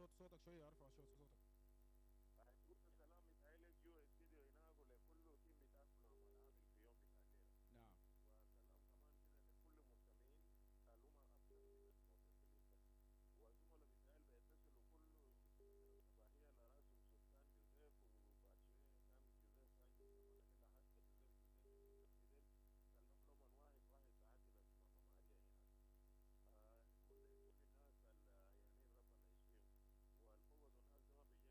صوتك شويه، ارفع شويه صوتك. هتقول سلام متهيألك جو استديو هناك ولكل تيم بتاعكم عمل عامل في يوم بتاع الليلة. نعم. وسلام كمان كده لكل مستمعين اللي هم أكثر من الموجود في الليستة. والزملاء بتاعي بيتصلوا كل صباحية لراسهم سلطان جوزيف وبعد شوية كان جوزيف سانشيز كمان إلا حتى جوزيف فيدل سلم لهم واحد واحد عادل اسمه ماريا هناك. كل الناس اللي يعني ربنا يشفيهم والفوضى الناس دي ما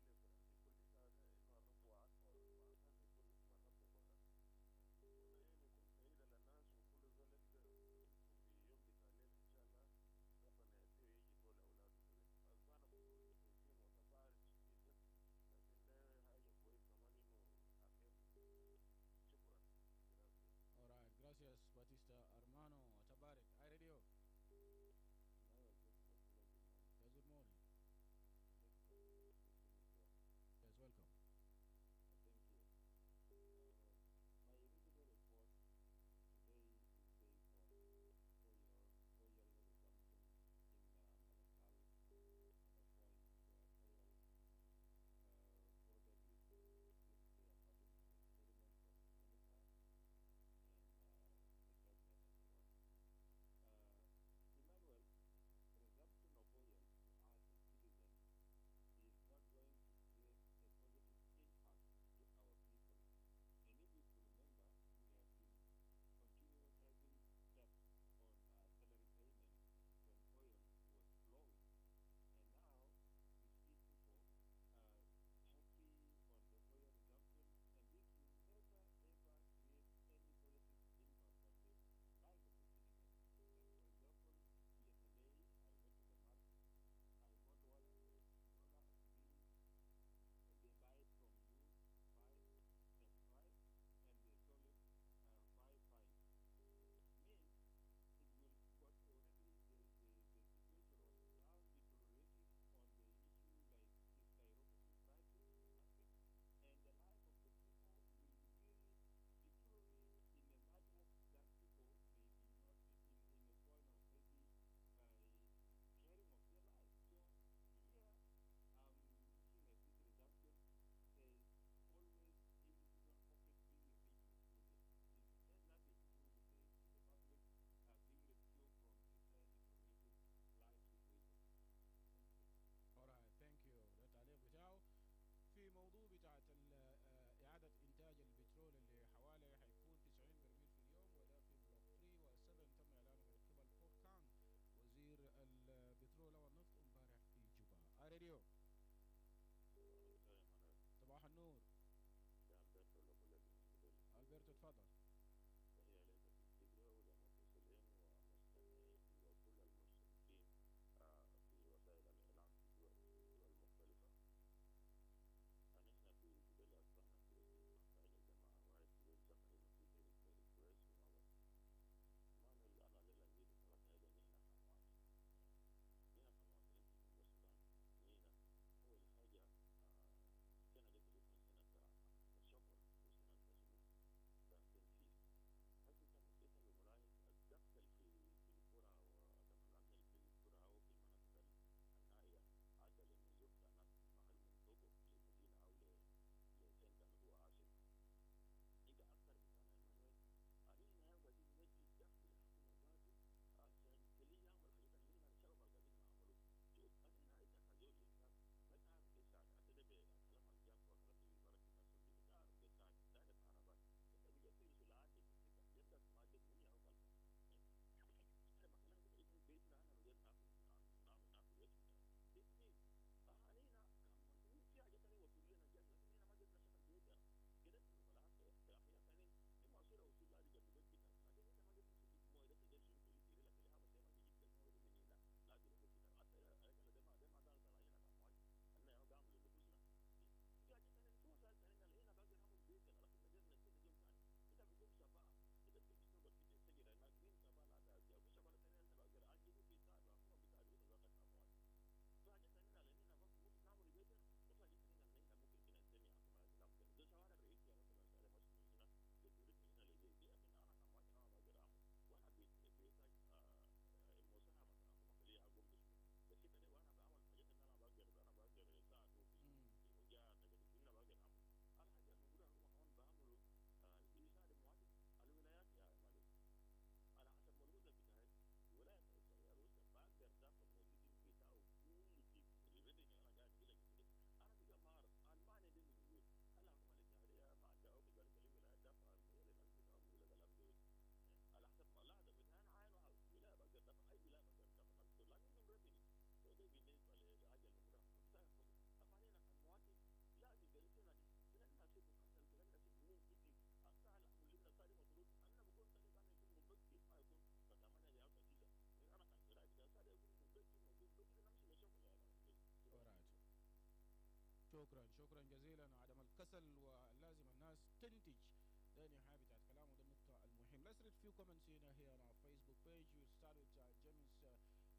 شكرا جزيلا. عدم الكسل ولازم الناس تنتج، ده نهاية بتاعت كلامه، ده النقطة المهم. Let's read few comments here on our Facebook page. You start with James Juma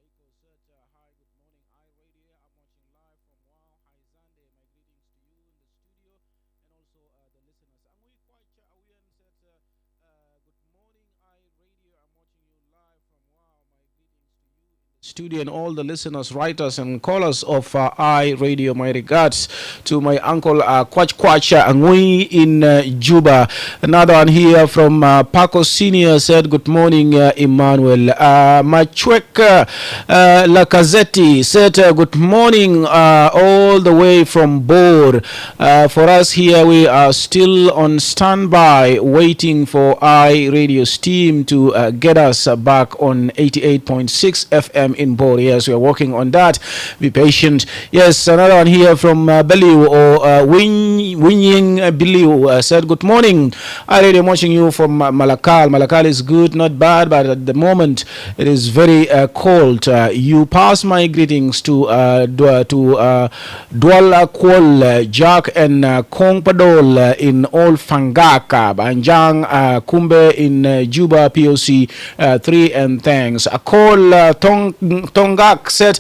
Zaiko said, hi, good morning, iRadio. I'm watching live from Wow. Hi, Zande. My greetings to you in the studio and also the listeners. And we quite Awian said, good morning, iRadio. I'm watching you live from Wow. My greetings to you in the studio and all the listeners, writers, and callers of iRadio. My regards to my uncle Kwach Kwach Angui in Juba. Another one here from Paco Senior said, good morning, Emmanuel. Machwek Lacazzetti said, good morning, all the way from Bor. For us here, we are still on standby, waiting for iRadio's team to get us back on 88.6 FM in Bor. Yes, we are working on that. Be patient. Yes, another one here from Beliu or Winying Beliu said, good morning. iRadio, I'm watching you from Malakal. Malakal is good, not bad, but at the moment it is very cold. You pass my greetings to Dwala Kwol, Jack and Kong Padol in Old Fangaka, Banjang Kumbe in Juba POC 3, and thanks. A call Tongak said,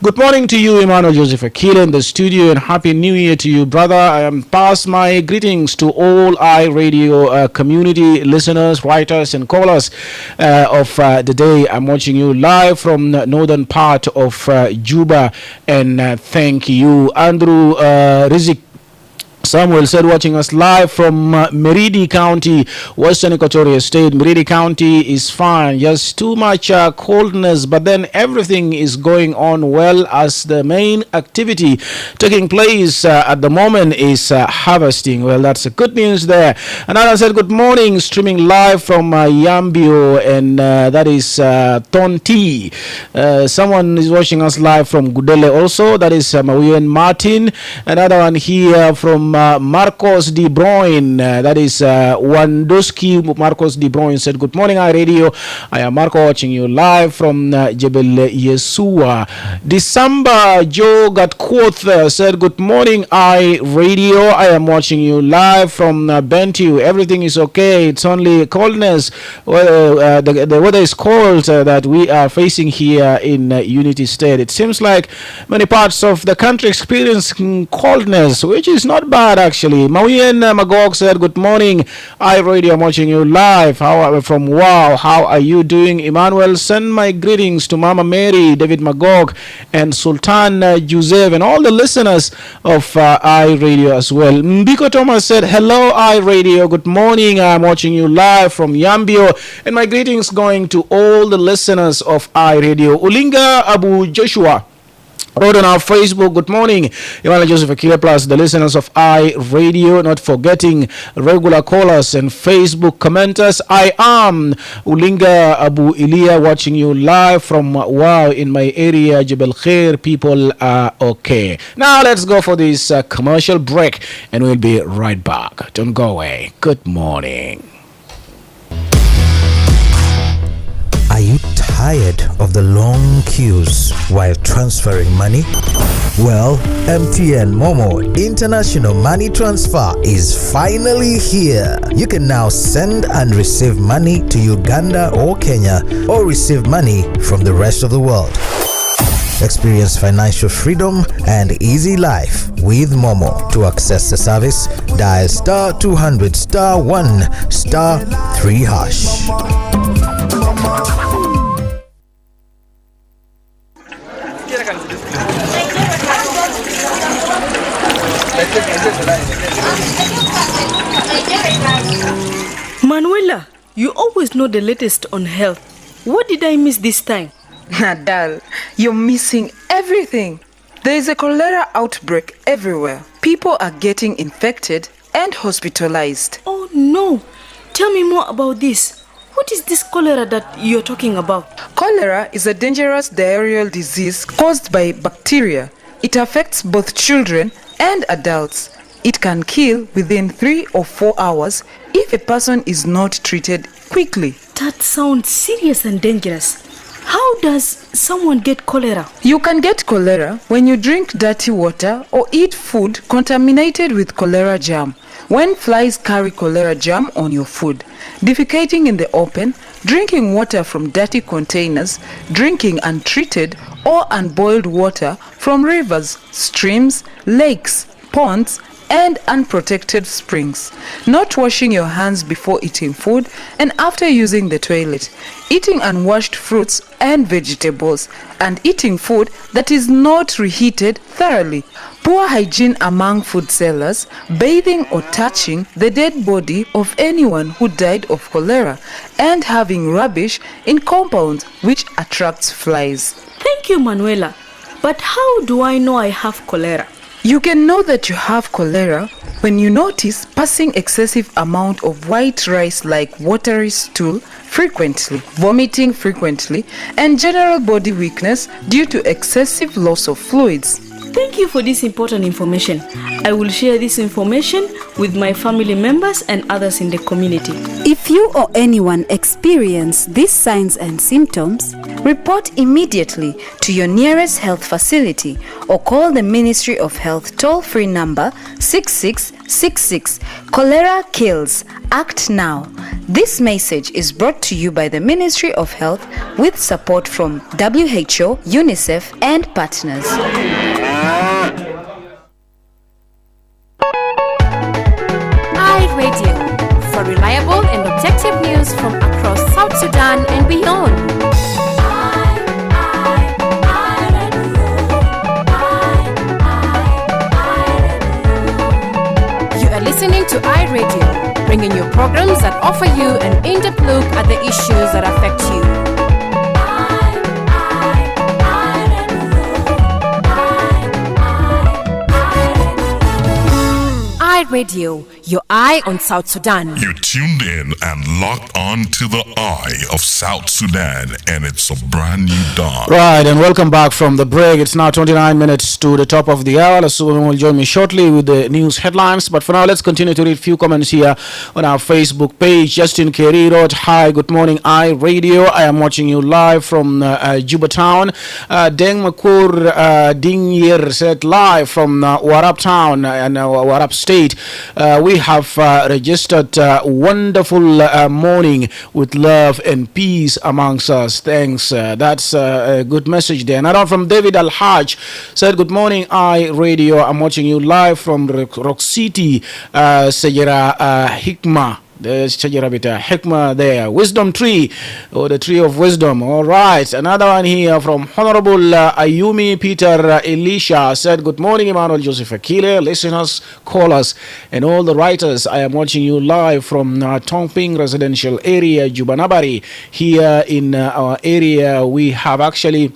good morning to you, Emmanuel Joseph Akile in the studio, and Happy New Year to you, brother. I am pass my greetings to all iRadio community listeners, writers, and callers of the day. I'm watching you live from the northern part of Juba, and thank you. Andrew Rizik Samuel said, watching us live from Meridi County, Western Equatoria State. Meridi County is fine, just too much coldness, but then everything is going on well, as the main activity taking place at the moment is harvesting. Well, that's good news there. Another said, good morning, streaming live from Yambio, and that is Tonti. Someone is watching us live from Gudele also, that is Mawian Martin. Another one here from Marcos De Bruyne, that is Wandoski. Marcos De Bruyne said, good morning, iRadio. I am Marco, watching you live from Jebel Yesua. December Joe Gatquoth said, good morning, iRadio. I am watching you live from Bentiu. Everything is okay, it's only coldness. The weather is cold that we are facing here in Unity State. It seems like many parts of the country experience coldness, which is not bad actually. Mawien Magog said, good morning, iRadio. I'm watching you live from Wow. How are you doing, Emmanuel? Send my greetings to Mama Mary, David Magog, and Sultan Joseph, and all the listeners of iRadio as well. Mbiko Thomas said, hello, iRadio. Good morning. I'm watching you live from Yambio, and my greetings going to all the listeners of iRadio. Ulinga Abu Joshua wrote on our Facebook, good morning, Emmanuel Joseph Akile, plus the listeners of iRadio, not forgetting regular callers and Facebook commenters. I am Ulinga Abu Ilia, watching you live from Wow in my area, Jebel Khair. People are okay. Now let's go for this commercial break, and we'll be right back. Don't go away. Good morning. Are you tired of the long queues while transferring money? Well, MTN Momo International Money Transfer is finally here. You can now send and receive money to Uganda or Kenya, or receive money from the rest of the world. Experience financial freedom and easy life with Momo. To access the service, dial star 200 star 1 star 3 hash. Manuela, you always know the latest on health. What did I miss this time? Nadal, you're missing everything. There is a cholera outbreak everywhere. People are getting infected and hospitalized. Oh no! Tell me more about this. What is this cholera that you're talking about? Cholera is a dangerous diarrheal disease caused by bacteria. It affects both children and adults. It can kill within 3 or 4 hours if a person is not treated quickly. That sounds serious and dangerous. How does someone get cholera? You can get cholera when you drink dirty water or eat food contaminated with cholera germ. When flies carry cholera germ on your food, defecating in the open, drinking water from dirty containers, drinking untreated or unboiled water from rivers, streams, lakes, ponds, and unprotected springs, not washing your hands before eating food and after using the toilet, eating unwashed fruits and vegetables, and eating food that is not reheated thoroughly, poor hygiene among food sellers, bathing or touching the dead body of anyone who died of cholera, and having rubbish in compounds which attracts flies. Thank you, Manuela. But how do I know I have cholera? You can know that you have cholera when you notice passing excessive amount of white rice like watery stool frequently, vomiting frequently, and general body weakness due to excessive loss of fluids. Thank you for this important information. I will share this information with my family members and others in the community. If you or anyone experience these signs and symptoms, report immediately to your nearest health facility or call the Ministry of Health toll-free number 6666. Cholera kills. Act now. This message is brought to you by the Ministry of Health with support from WHO, UNICEF, and partners. iRadio, for reliable and objective news from across South Sudan and beyond. You are listening to iRadio, bringing you programs that offer you an in-depth look at the issues that affect you. iRadio, your eye on South Sudan. You tuned in and locked on to the eye of South Sudan, and it's a brand new dawn. Right, and welcome back from the break. It's now 29 minutes to the top of the hour. Lasuba will join me shortly with the news headlines. But for now, let's continue to read a few comments here on our Facebook page. Justin Kerry wrote, "Hi, good morning, iRadio. I am watching you live from Juba Town." Deng Makur Ding Yer said, live from Warab Town and Warab State. We have registered wonderful morning with love and peace amongst us. Thanks. That's a good message there. Another from David Al-Haj said, "Good morning, iRadio. I'm watching you live from Rock City, Sajira Hikma." There's Shajarabita Hikmah there. Wisdom tree, or the tree of wisdom. All right. Another one here from Honorable Ayumi Peter Elisha said, "Good morning, Emmanuel Joseph Akile, listeners, callers, and all the writers. I am watching you live from Tongping residential area, Jubanabari. Here in our area, we have actually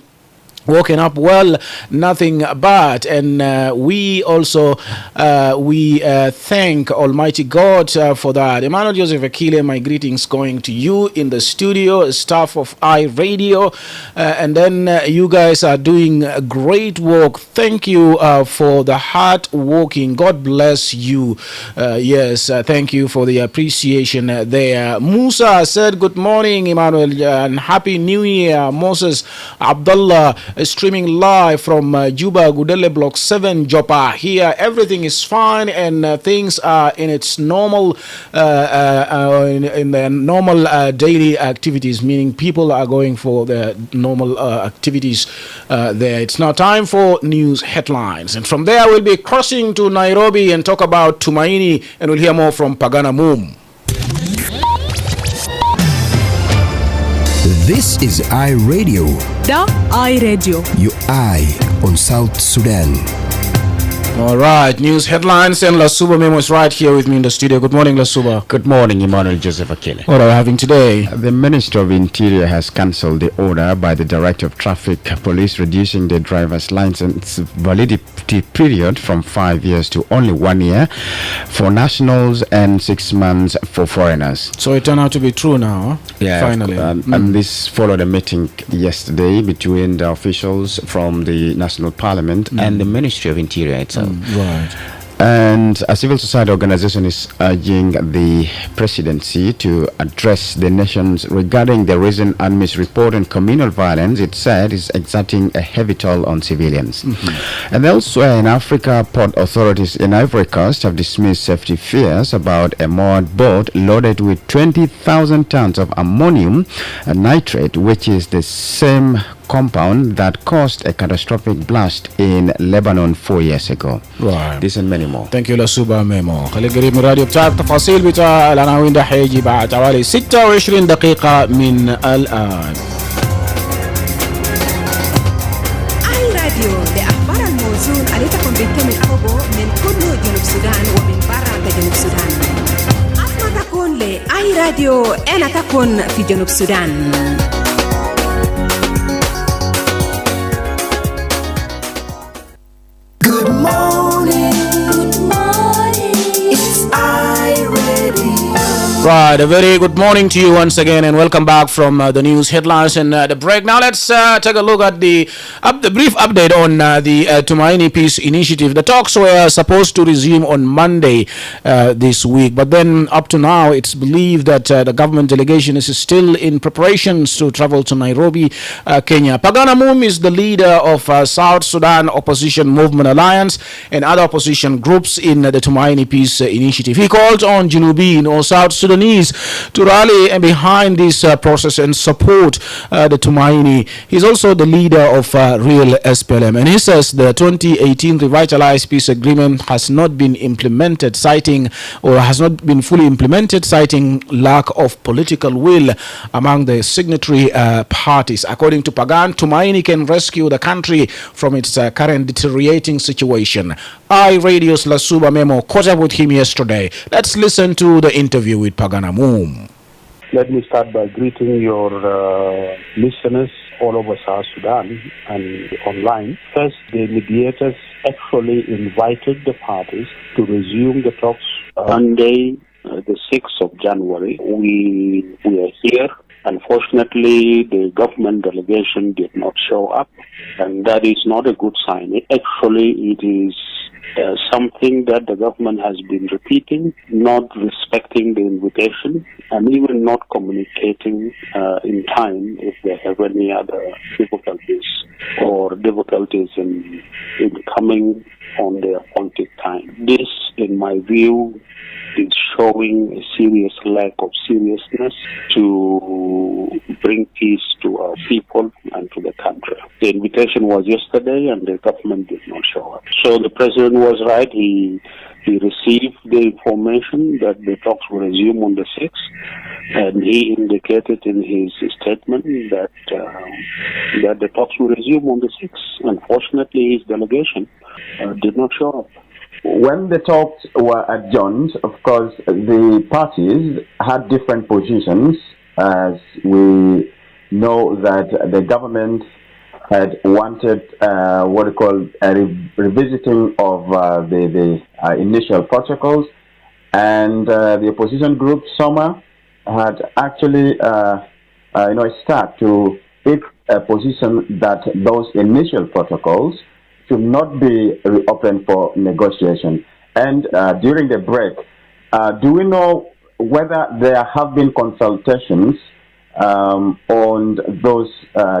woken up well, nothing bad, and we also thank Almighty God for that." Emmanuel Joseph Akile, my greetings going to you in the studio, staff of iRadio, and then you guys are doing great work. Thank you for the hard working. God bless you. Yes, thank you for the appreciation there. Musa said, "Good morning, Emmanuel, and Happy New Year." Moses Abdullah streaming live from Juba, Gudele Block 7, Joppa. Here, everything is fine and things are in its normal, in the normal daily activities, meaning people are going for their normal activities there. It's now time for news headlines. And from there, we'll be crossing to Nairobi and talk about Tumaini, and we'll hear more from Pagana Moom. This is iRadio, The iRadio. your eye on South Sudan. All right, news headlines, and Lasuba Memo is right here with me in the studio. Good morning, Lasuba. Good morning, Emmanuel Joseph Akile. What are we having today? The Minister of Interior has cancelled the order by the Director of Traffic Police reducing the driver's license validity period from 5 years to only 1 year for nationals and 6 months for foreigners. So it turned out to be true now, Yeah, finally. and this followed a meeting yesterday between the officials from the National Parliament and the Ministry of Interior itself. Right. And a civil society organization is urging the presidency to address the nations regarding the recent army's report on communal violence. It said is exerting a heavy toll on civilians. And elsewhere in Africa, port authorities in Ivory Coast have dismissed safety fears about a moored boat loaded with 20,000 tons of ammonium nitrate, which is the same compound that caused a catastrophic blast in Lebanon 4 years ago. Right. This and many more. Thank you لسوبا ميمو. خليك قريب من الراديو بتاعك. تفاصيل بتاع العناوين ده حيجي بعد حوالي 26 دقيقة من الآن. اي راديو لأخبار الموزون عليكم بالكامل فوقو من كل جنوب السودان ومن برا جنوب السودان. أسمع تكون لأي راديو أنا تكون في جنوب السودان. Good morning. It's iRadio. Right, a very good morning to you once again, and welcome back from the news headlines and the break. Now let's take a look at the brief update on the Tumaini Peace Initiative. The talks were supposed to resume on Monday this week, but then up to now, it's believed that the government delegation is still in preparations to travel to Nairobi, Kenya. Pagana Moom is the leader of South Sudan Opposition Movement Alliance and other opposition groups in the Tumaini Peace Initiative. He called on Junubin or South Sudanese to rally behind this process and support the Tumaini. He's also the leader of Real SPLM, and he says the 2018 revitalized peace agreement has not been implemented, citing fully implemented, citing lack of political will among the signatory parties. According to Pagan, Tumaini can rescue the country from its current deteriorating situation. iRadio's Lasuba Memo caught up with him yesterday. Let's listen to the interview with Pagana Moom. Let me start by greeting your listeners all over South Sudan and online. First, the mediators actually invited the parties to resume the talks Monday, the 6th of January. We are here. Unfortunately, the government delegation did not show up, and that is not a good sign. Actually, it is something that the government has been repeating, not respecting the invitation, and even not communicating in time if they have any other difficulties in coming on the appointed time. This, in my view, is showing a serious lack of seriousness to bring peace to our people and to the country. The invitation was yesterday and the government did not show up. So the president was right. He received the information that the talks will resume on the 6th, and he indicated in his statement that the talks will resume on the 6th. Unfortunately, his delegation did not show up. When the talks were adjourned, of course, the parties had different positions, as we know that the government had wanted what we call a revisiting of the initial protocols, and the opposition group, SOMA, had actually start to take a position that those initial protocols should not be reopened for negotiation. And during the break, do we know whether there have been consultations on those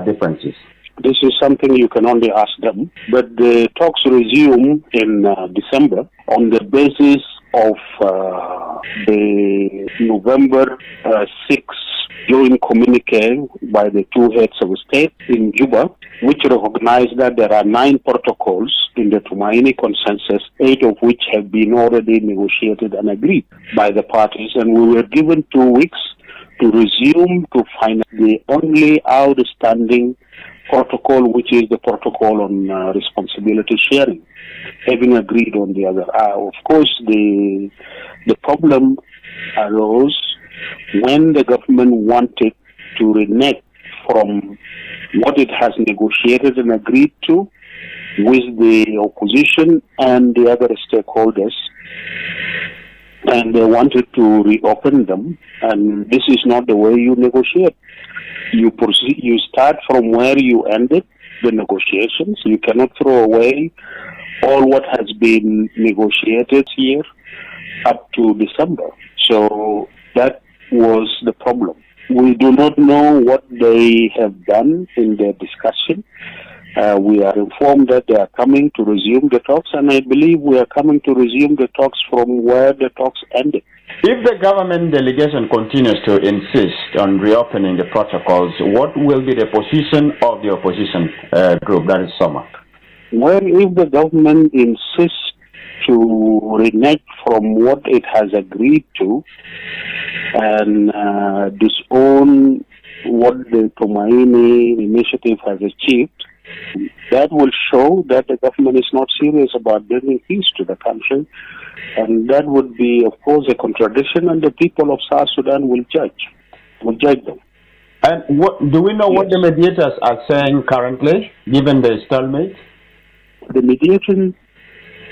differences? This is something you can only ask them. But the talks resume in December on the basis of the November 6th joint communique by the two heads of state in Juba, which recognized that there are 9 protocols in the Tumaini consensus, 8 of which have been already negotiated and agreed by the parties, and we were given 2 weeks to resume to find the only outstanding protocol, which is the protocol on responsibility sharing, having agreed on the other. Of course, the problem arose when the government wanted to renege from what it has negotiated and agreed to with the opposition and the other stakeholders, and they wanted to reopen them. And this is not the way you negotiate. You proceed. You start from where you ended, the negotiations. You cannot throw away all what has been negotiated here up to December. So that was the problem. We do not know what they have done in their discussion. We are informed that they are coming to resume the talks, and I believe we are coming to resume the talks from where the talks ended. If the government delegation continues to insist on reopening the protocols, what will be the position of the opposition group, that is SOMA? Well, if the government insists to renege from what it has agreed to and disown what the Tumaini initiative has achieved, that will show that the government is not serious about bringing peace to the country. And that would be, of course, a contradiction, and the people of South Sudan will judge them. And what do we know what the mediators are saying currently, given the stalemate? The mediators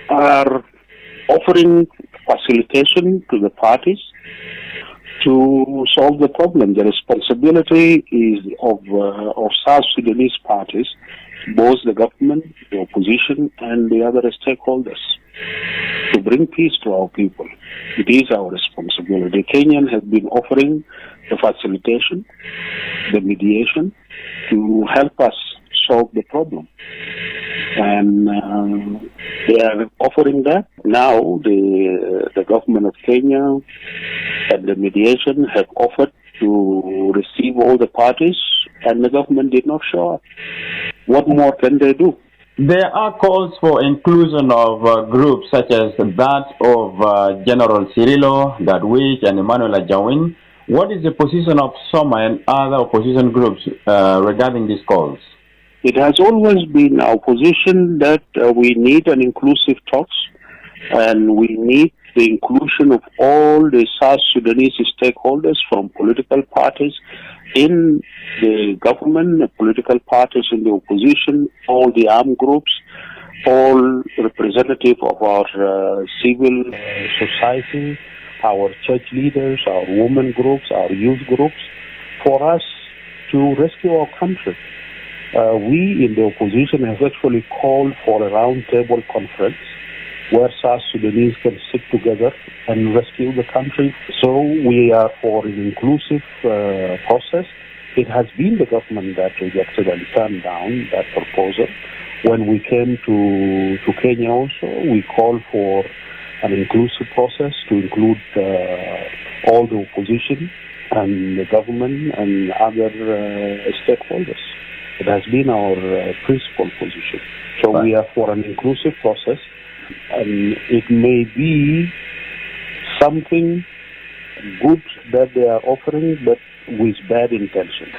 are offering facilitation to the parties to solve the problem. The responsibility is of South Sudanese parties, both the government, the opposition, and the other stakeholders, to bring peace to our people. It is our responsibility. Kenyan has been offering the facilitation, the mediation, to help us solve the problem. And they are offering that. Now the government of Kenya and the mediation have offered to receive all the parties, and the government did not show up. What more can they do? There are calls for inclusion of groups such as that of General Cirillo, Gadwich, and Emmanuel Ajawin. What is the position of SOMA and other opposition groups regarding these calls? It has always been our position that we need an inclusive talks, and we need the inclusion of all the South Sudanese stakeholders, from political parties in the government, the political parties in the opposition, all the armed groups, all representatives of our civil society, our church leaders, our women groups, our youth groups, for us to rescue our country. We in the opposition have actually called for a round-table conference where South Sudanese can sit together and rescue the country. So we are for an inclusive process. It has been the government that rejected and turned down that proposal. When we came to Kenya also, we called for an inclusive process to include all the opposition and the government and other stakeholders. It has been our principal position. So we are for an inclusive process, and it may be something good that they are offering, but with bad intention.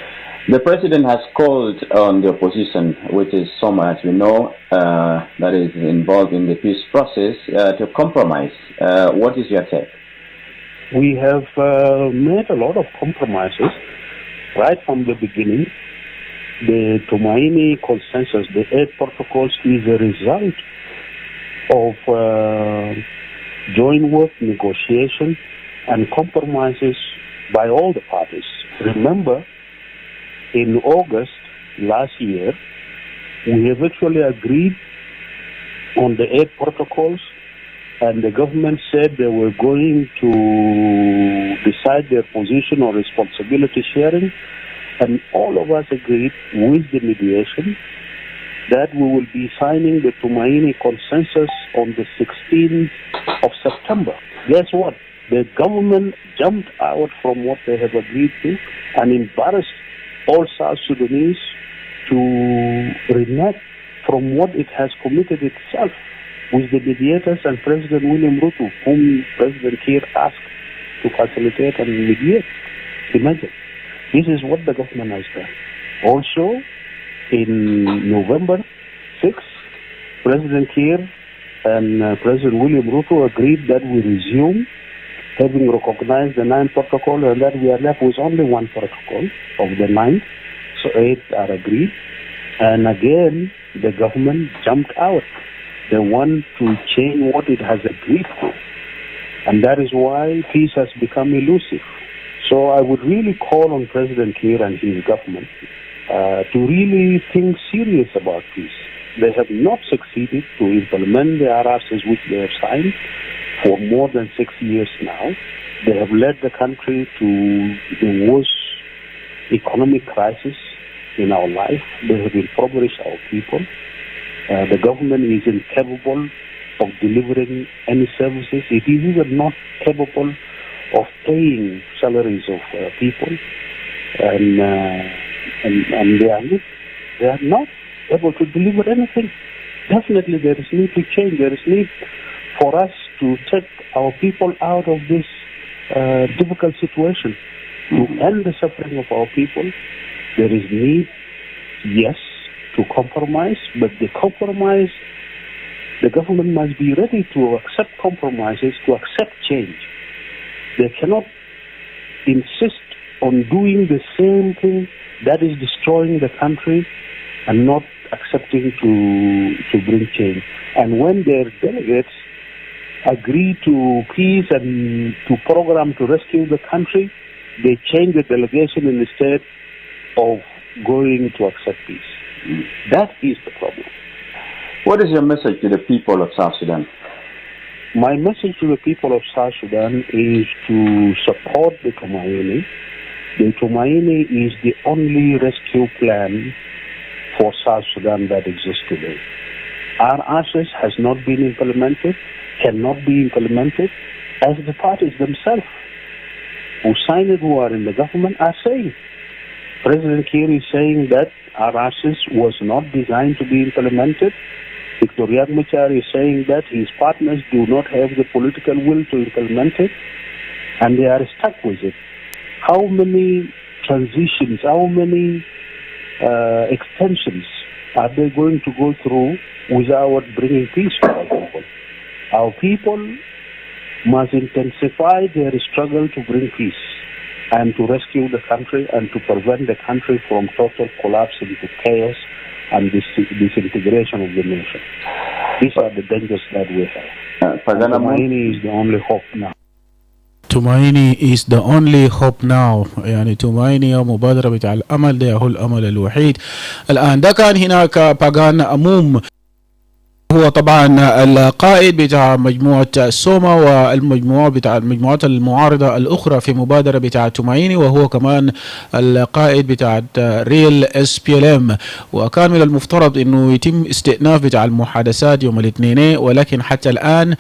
The president has called on the opposition, which is SOMA, as we know, that is involved in the peace process, to compromise. What is your take? We have made a lot of compromises right from the beginning. The Tumaini consensus, the 8 protocols, is a result of joint work, negotiation, and compromises by all the parties. Remember, in August last year, we have actually agreed on the 8 protocols, and the government said they were going to decide their position on responsibility sharing, and all of us agreed with the mediation that we will be signing the Tumaini consensus on the 16th of September. Guess what? The government jumped out from what they have agreed to and embarrassed all South Sudanese to renege from what it has committed itself with the mediators and President William Ruto, whom President Kiir asked to facilitate and mediate. Imagine. This is what the government has done. Also, in November 6, President Kiir and President William Ruto agreed that we resume having recognized the 9 protocol, and that we are left with only 1 protocol of the 9. So 8 are agreed. And again, the government jumped out. They want to change what it has agreed to. And that is why peace has become elusive. So I would really call on President Kiir and his government to really think serious about peace. They have not succeeded to implement the RRCs which they have signed for more than 6 years now. They have led the country to the worst economic crisis in our life. They have impoverished our people. The government is incapable of delivering any services. It is even not capable of paying salaries of people, and they are not able to deliver anything. Definitely, there is need to change. There is need for us to take our people out of this difficult situation, to end the suffering of our people. There is need, yes, to compromise, but the compromise, the government must be ready to accept compromises, to accept change. They cannot insist on doing the same thing that is destroying the country and not accepting to bring change. And when their delegates agree to peace and to program to rescue the country, they change the delegation instead of going to accept peace. That is the problem. What is your message to the people of South Sudan? My message to the people of South Sudan is to support the Tumaini. The Tumaini is the only rescue plan for South Sudan that exists today. Our access has not been implemented, cannot be implemented, as the parties themselves who signed it, who are in the government, are saying. President Kiir is saying that our access was not designed to be implemented. Dr. Riek Machar is saying that his partners do not have the political will to implement it, and they are stuck with it. How many transitions, how many extensions are they going to go through without bringing peace to our people? Our people must intensify their struggle to bring peace and to rescue the country and to prevent the country from total collapse into chaos and disintegration of the nation. These are the dangers that we have. Tumaini is the only hope now. Tumaini is the only hope now. يعني Tumaini أو مبادرة بتاع الأمل ده هو الأمل الوحيد الآن. ده كان هناك باغان أموم، هو طبعا القائد بتاع مجموعة سوما والمجموعة بتاع المجموعات المعارضة الأخرى في مبادرة بتاع تومايني، وهو كمان القائد بتاع ريل اس بي ال ام. وكان من المفترض انه يتم استئناف بتاع المحادثات يوم الاثنين، ولكن حتى الآن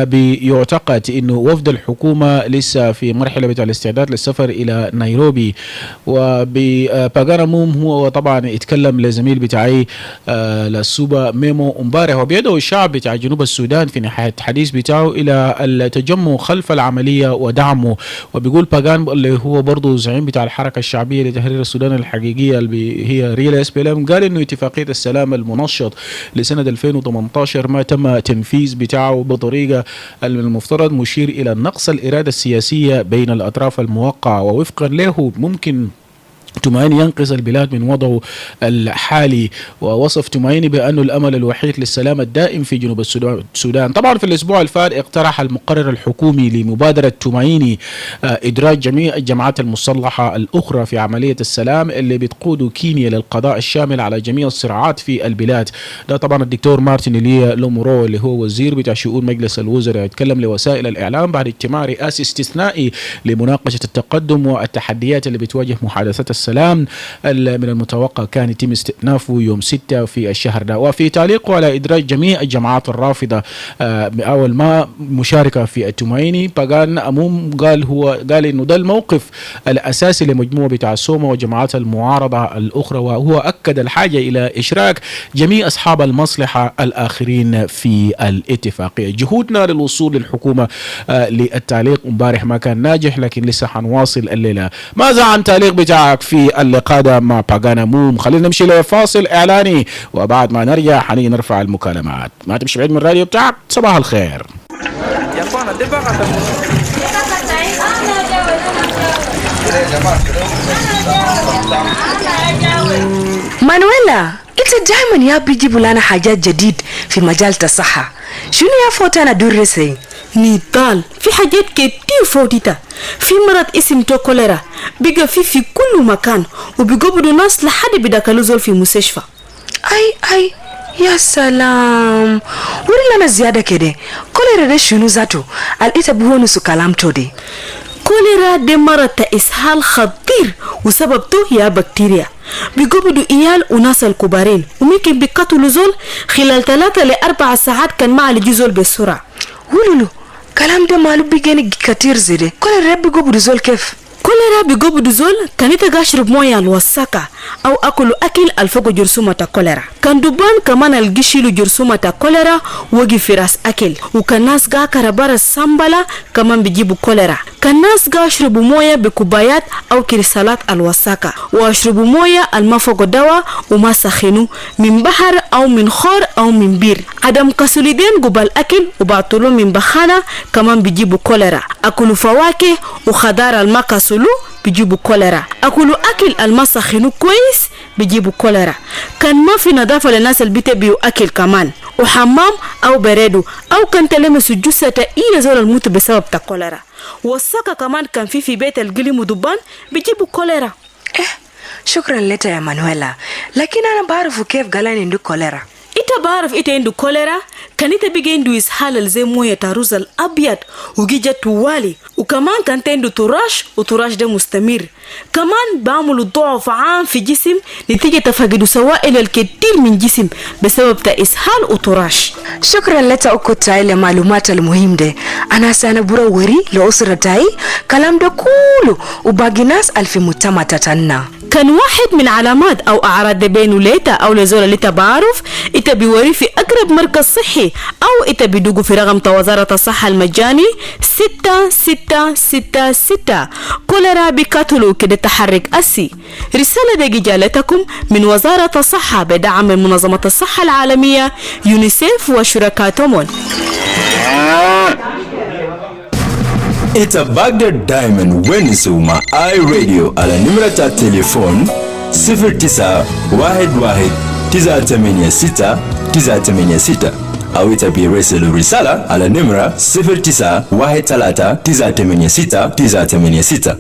بيعتقد انه وفد الحكومة لسه في مرحلة بتاع الاستعداد للسفر الى نيروبي. وباغانا موم هو طبعا يتكلم لزميل بتاعي للسوبا ميمو امبارح، وبيدعو الشعب بتاع جنوب السودان في نهاية الحديث بتاعه إلى التجمع خلف العملية ودعمه. وبيقول باغان اللي هو برضه زعيم بتاع الحركة الشعبية لتحرير السودان الحقيقية اللي هي ريل اس بي ال ام، قال إنه اتفاقية السلام المنشط لسنة 2018 ما تم تنفيذ بتاعه بطريقة المفترض مشير إلى نقص الإرادة السياسية بين الأطراف الموقعة، ووفقا له ممكن تومايني ينقذ البلاد من وضعه الحالي. ووصف تومايني بأنه الأمل الوحيد للسلام الدائم في جنوب السودان. طبعا في الأسبوع الفات اقترح المقرر الحكومي لمبادرة تومايني إدراج جميع الجماعات المسلحة الأخرى في عملية السلام اللي بتقود كينيا للقضاء الشامل على جميع الصراعات في البلاد. ده طبعا الدكتور مارتن إليا لومورو اللي هو وزير بتاع شؤون مجلس الوزراء يتكلم لوسائل الإعلام بعد اجتماع رئاسي استثنائي لمناقشة التقدم والتحديات اللي بتواجه محادثات السلام من المتوقع كان يتم استئنافه يوم 6 في الشهر ده. وفي تعليقه على إدراج جميع الجماعات الرافضة أول ما مشاركة في التومايني، باغان أموم قال إنه ده الموقف الأساسي لمجموعة بتاع سوما وجماعات المعارضة الأخرى، وهو أكد الحاجة إلى إشراك جميع أصحاب المصلحة الآخرين في الاتفاقية. جهودنا للوصول للحكومة للتعليق امبارح ما كان ناجح، لكن لسه حنواصل الليلة. ماذا عن تعليق بتاعك في اللقاء ده مع باغانا موم؟ خلينا نمشي لفاصل إعلاني، وبعد ما نرجع حنيجي نرفع المكالمات. ما تمشي بعيد من الراديو بتاعك. صباح الخير. مانويلا، انت دائما يا بيجيبوا لنا حاجات جديد في مجال الصحة. شنو يا فوت انا درسي؟ نضال في حاجات كتير فوتيتا في مرض اسم تو كوليرا بيجا في كل مكان وبيقبضوا ناس لحد بيدخلوا زول في مستشفى. اي يا سلام ولا انا زياده كده كوليرا ده شنو ذاته الإتا بهونو سو كلامتو دي كوليرا دي مرض إسهال خطير وسببته هي بكتيريا بيقبضوا إيال وناس الكبارين وممكن بيقتلوا زول خلال 3 ل 4 ساعات كان ما على زول بسرعة. ولولو كلام ده مالو بيجاني كتير زيده كوليرا بيقبضوا زول كيف؟ كوليرا بيقبضوا زول كان يتغاشرب مويه الوساكة أو أكلوا أكل الفوق جرثومة كوليرا. كان دوبان كمان الجيشيلو جرثومة كوليرا وجي في راس أكل وكان ناس جا كربار السامبلا كمان بيجيبوا كوليرا. كان ناس جا يشربوا مويه بكوبايات أو كريستالات الوساكة ويشربوا مويه الما فوق دواء وما سخنوا من بحر أو من خور أو من بير. عدم كسوليدين قبل أكل وبعطلوا من بخانة كمان بيجيبوا كوليرا. أكلوا فواكه وخضار الما كسولو بيجيبوا كوليرا. أكلوا أكل الما سخنوا كويس بيجيبوا كوليرا. كان ما في نظافة للناس اللي بيتبيوا أكل كمان وحمام أو بريدو أو كان تلمسوا جثة إلى زول الموت بسبب كوليرا. والساكة كمان كان في بيت القلم ودبان بيجيبوا كوليرا. شكرا لك يا مانويلا لكن أنا بعرف كيف قالين عنده كوليرا. إنت بعرف إنت عنده كوليرا كان إنت بيجي عنده إسهال زي موية تاروز الأبيض وجيجة توالي وكمان كان عنده تراش وتراش ده مستمر. كمان بعملوا ضعف عام في جسم نتيجة تفقد سوائل الكثير من جسم بسبب إسهال وتراش. شكرا لك أكوتاي لمعلومات المهم ده. أنا سأنبرا وري لأسرتاي كلام ده كله وباقي ناس ألف متما تتنا. كان واحد من علامات أو أعراض بينو ليتا أو لزول ليتا بعرف إتا بيوري في أقرب مركز صحي أو إتا بيدوقوا في رقم وزارة الصحة المجاني 6666. كوليرا بيقتلوا كده تحرك أسي. رسالة دي جالتكم من وزارة الصحة بدعم من منظمة الصحة العالمية يونيسيف وشركاتهم. It's a Baghdad Diamond Wenisuma iRadio على نمرة التليفون 0911-986-986 أو يتبي رسل رسالة على نمرة 0913-986-986.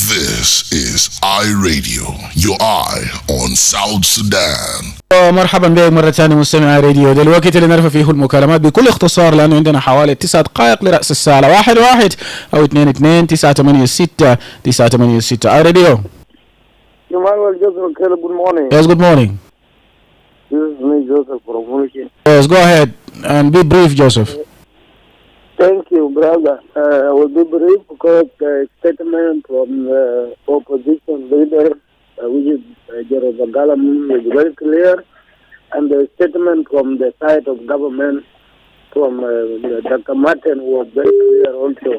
This is iRadio, your eye on South Sudan. مرحبا بك مرة ثانية مستمعي راديو. دلوقتي اللي نرفع فيه المكالمات بكل اختصار لأنه عندنا حوالي 9 دقائق لرأس الساعة 11 أو 22 986 986 راديو. Emmanuel, Joseph, Akile, good morning. Yes, good morning. This is me, Joseph, from Munich. Yes, go ahead and be brief, Joseph. Thank you, brother. I will be brief because the statement from the opposition leader, which is Jerome Galamun, is very clear, and the statement from the side of government from Dr. Martin was very clear also.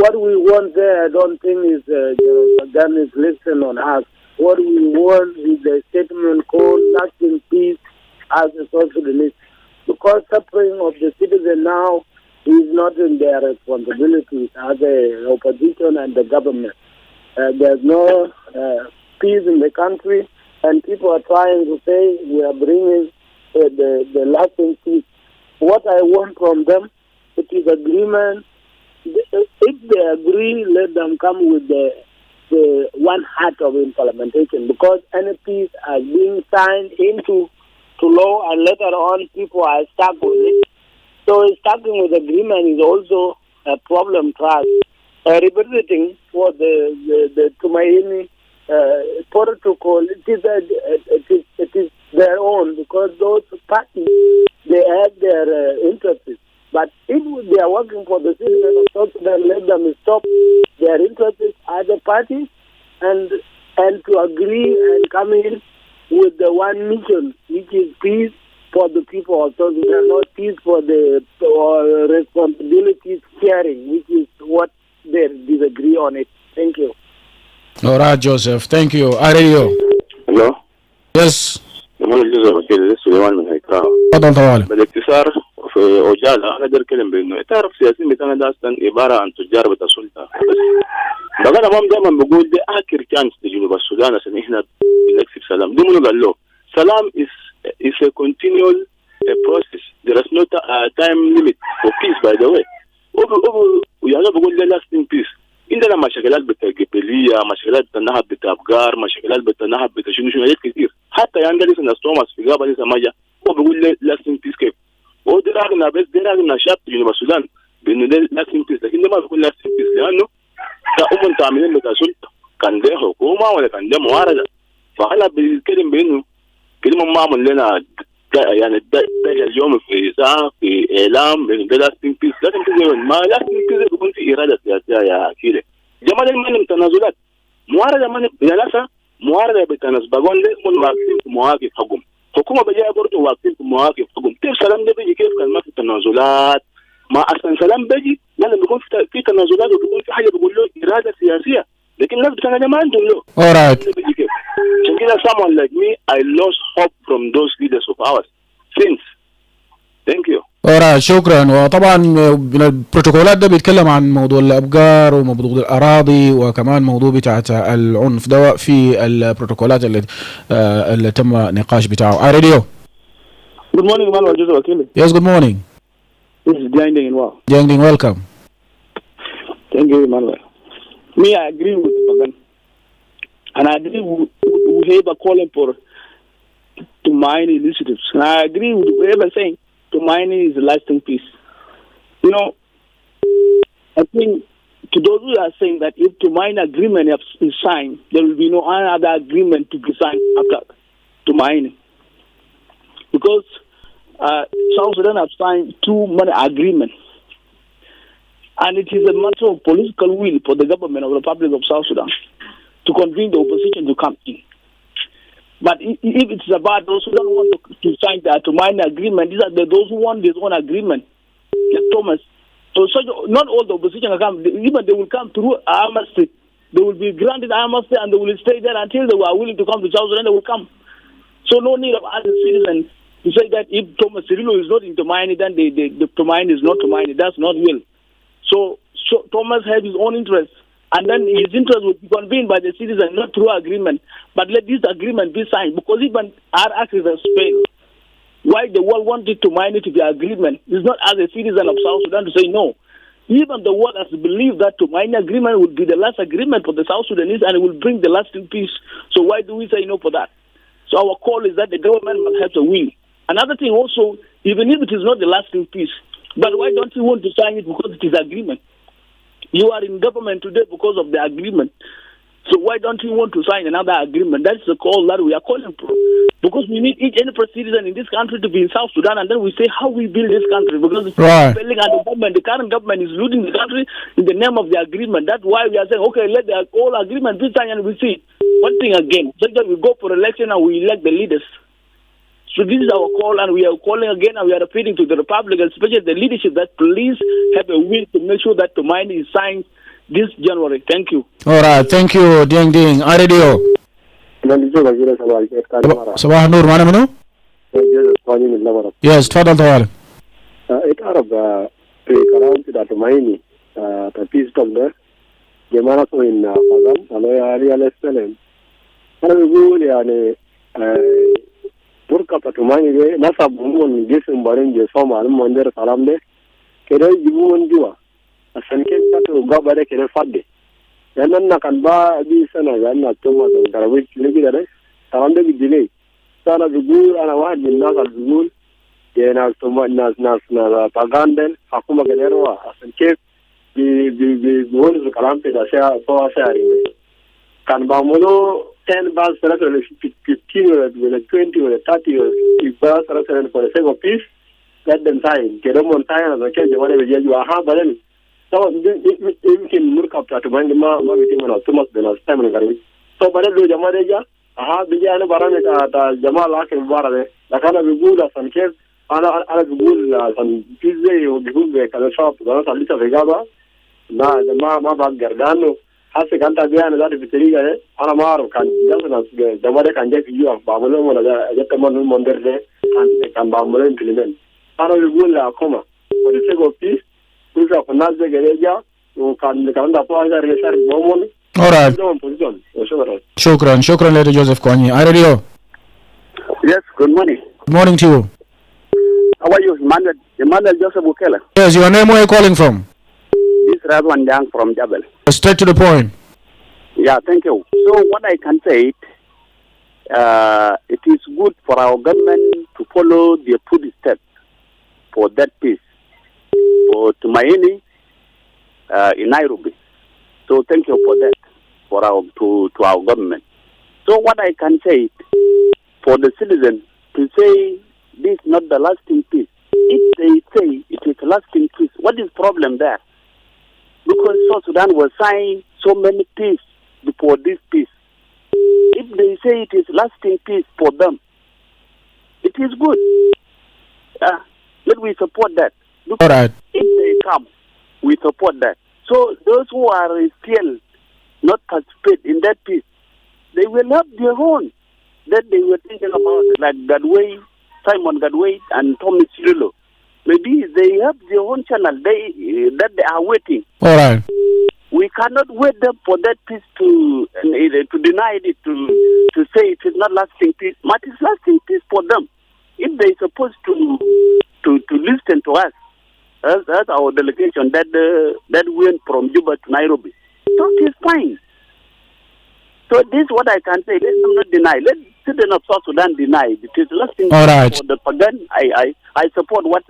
What we want there, I don't think is Jerome is listening on us. What we want is a statement called lasting peace as a South Sudanese, because suffering of the citizen now is not in their responsibilities as the opposition and the government. There's no peace in the country, and people are trying to say we are bringing the lasting peace. What I want from them, it is agreement. If they agree, let them come with the one heart of implementation, because any peace are being signed into law and later on people are stuck with it. So starting with agreement is also a problem to us. Representing for the Tumaini protocol, it is their own, because those parties, they have their interests. But if they are working for the citizens of South Sudan, let them stop their interests as a party and to agree and come in with the one mission, which is peace for the people of South Sudan, not peace for the responsibilities sharing, which is what they disagree on it. Thank you. All right, Joseph. Thank you. Radio. Hello. Yes. تفضل طوالي. بالاختصار في عجالة أنا أقدر أتكلم بأنه تعرف السياسيين بتاعنا ده أصلا عبارة عن تجار بتاع سلطة. بقى أنا دائما بقول ده آخر chance لجنوب السودان عشان إحنا نكسب سلام. ده منو قال له؟ سلام is a continual process. there is no time limit for peace, by the way. We are not going to lasting peace. عندنا مشاكلات بتقبلية، مشاكلات بتنهب بتأبقار، مشاكلات بتنهب بتشنو حاجات كتير. حتى عندنا ناس توماس في غابة لسه ماجا هو بيقول lasting peace كيف؟ هو ده راجنا بس ده راجنا شاب في جنوب السودان بإنه ده lasting peace، لكن ده ما بيقول lasting peace لأنه ده تعملين بتاع سلطة كان ده حكومة ولا كان ده معارضة. فأنا بيتكلم بإنه كلمة ما عمل لنا يعني ده اليوم في ساعة في إعلام بإنه ده lasting peace. lasting peace ما lasting peace بيكون في إرادة سياسية يا أكيلة. جمال المال تنازلات معارضة من يعني معارضة بتناز بقول لهم واقفين في مواقف حكم حكومة بجاء برضه واقفين في مواقف حكم. كيف سلام ده بيجي؟ كيف كان ما في تنازلات؟ ما أصلا سلام بيجي لأن بيكون في تنازلات وبيكون في حاجة بيقول له إرادة سياسية، لكن الناس بتاعنا ما عندهم له. Alright. عشان كده someone like me I lost hope from those leaders of ours since. Thank you. Alright, شكرا. وطبعا البروتوكولات ده بيتكلم عن موضوع الأبقار وموضوع الأراضي وكمان موضوع بتاعة العنف ده في البروتوكولات اللي تم نقاش بتاعه. راديو. Good morning, Emmanuel. Joseph Akile. Yes, good morning. This is Jiang Ding Wow. Jiang Ding, welcome. Thank you, Emmanuel. Me, I agree with Pagan. And I agree with whoever calling for to mine initiatives. And I agree with whoever saying to mining is a lasting peace. You know, I think to those who are saying that if to mine agreement is signed, there will be no other agreement to be signed after to mining. Because South Sudan have signed two money agreements. And it is a matter of political will for the government of the Republic of South Sudan to convene the opposition to come in. But if it's about those who don't want to sign that to mine agreement, these are those who want their own agreement, like Thomas. So not all the opposition will come. Even they will come through amnesty. They will be granted amnesty and they will stay there until they are willing to come to South Sudan. They will come. So no need of other citizens to say that if Thomas Cirillo is not into mining, then the to mine is not to mine. That's not will. So Thomas has his own interest. And then his interest will be convened by the citizen, not through agreement. But let this agreement be signed. Because even our activists fail. Why the world wanted to mine it to the agreement? It's not as a citizen of South Sudan to say no. Even the world has believed that to mine agreement would be the last agreement for the South Sudanese and it will bring the lasting peace. So why do we say no for that? So our call is that the government must have the will. Another thing also, even if it is not the lasting peace, but why don't you want to sign it because it is agreement? You are in government today because of the agreement. So why don't you want to sign another agreement? That's the call that we are calling for. Because we need each and every citizen in this country to be in South Sudan, and then we say how we build this country. Because it's failing, and the current government is looting the country in the name of the agreement. That's why we are saying, okay, let the whole agreement be signed, and we see. One thing again, so that we go for election and we elect the leaders. So this is our call, and we are calling again, and we are appealing to the Republic, especially the leadership, that please have a will to make sure that the mine is signed this January. Thank you. All right, thank you, Ding Ding. Radio. صباح النور، معنا منو؟ Yes, تفضل طوال. تعرف في كلام كده تمايني تبيس ده جماعة وين فضل عليه عليه السلام. أنا بقول يعني بركة تمايني ده نصب من جسم بارين جسم على مندر سلام ده كده يجيبوا من جوا عشان كده تلقى ده كده فضي. لأن كان بقى سنة لأن توما ترويج لكده ده سلام ده بدلي. أنا بقول أنا واحد من الناس اللي بقول ناس ناس باغاندل حكومة كنيروا عشان كيف بيقولوا الكلام في الأشياء فوق شهرين كان بعملوا 10 باس 15 ولا 20 ولا 30 ولا باس 30 for the sake of peace let them sign كده من sign عشان كده جماعة بيجوا بدل طبعا يمكن مركب تاتمان ما بيتم توماس بناس تامن غريب بدل لو جماعة جا بيجي أنا برامج جماعة لكن مباراه لكن بيقول عشان كيف أنا بقول عشان كذا وبيقول كذا شاب أنا صليت في جابا ما بقدر لأنه حاسس كان تبيان ذات بطريقة أنا ما أعرف كان جالس جماعة كان جاي في يوم بعملهم ولا جت من المنظر ده كان بعملهم كلمين أنا بقول لأكما ولسه بيس كل شيء الناس ده جريجا وكان ده فوق هذا ريشار مومون. Alright. شكرا لدي جوزيف كوني. Radio. Yes, good morning. Good morning to you. How are you, Emmanuel? Emmanuel Joseph Akile. Yes, your name, where are you calling from? This is Razwan Yang from Jabal. Straight to the point. Yeah, thank you. So what I can say, it is good for our government to follow the footsteps for that peace, for Tumaini in Nairobi. So thank you for that, for our to our government. So what I can say, for the citizen to say this is not the lasting peace. If they say it is lasting peace, what is the problem there? Because South Sudan was signing so many peace before this peace. If they say it is lasting peace for them, it is good. Let we support that. All right. If they come, we support that. So those who are still not participate in that peace, they will have their own that they were thinking about, like Gadway, Simon Gadway, and Thomas Cirillo. Maybe they have their own channel that they are waiting. All right. We cannot wait them for that peace to deny it, to say it is not lasting peace. But it's lasting peace for them. If they supposed to listen to us, as our delegation that went from Juba to Nairobi, that is fine. So this is what I can say. Let them not deny. Let citizens of South Sudan deny. It is lasting All right. for the pagan. I support what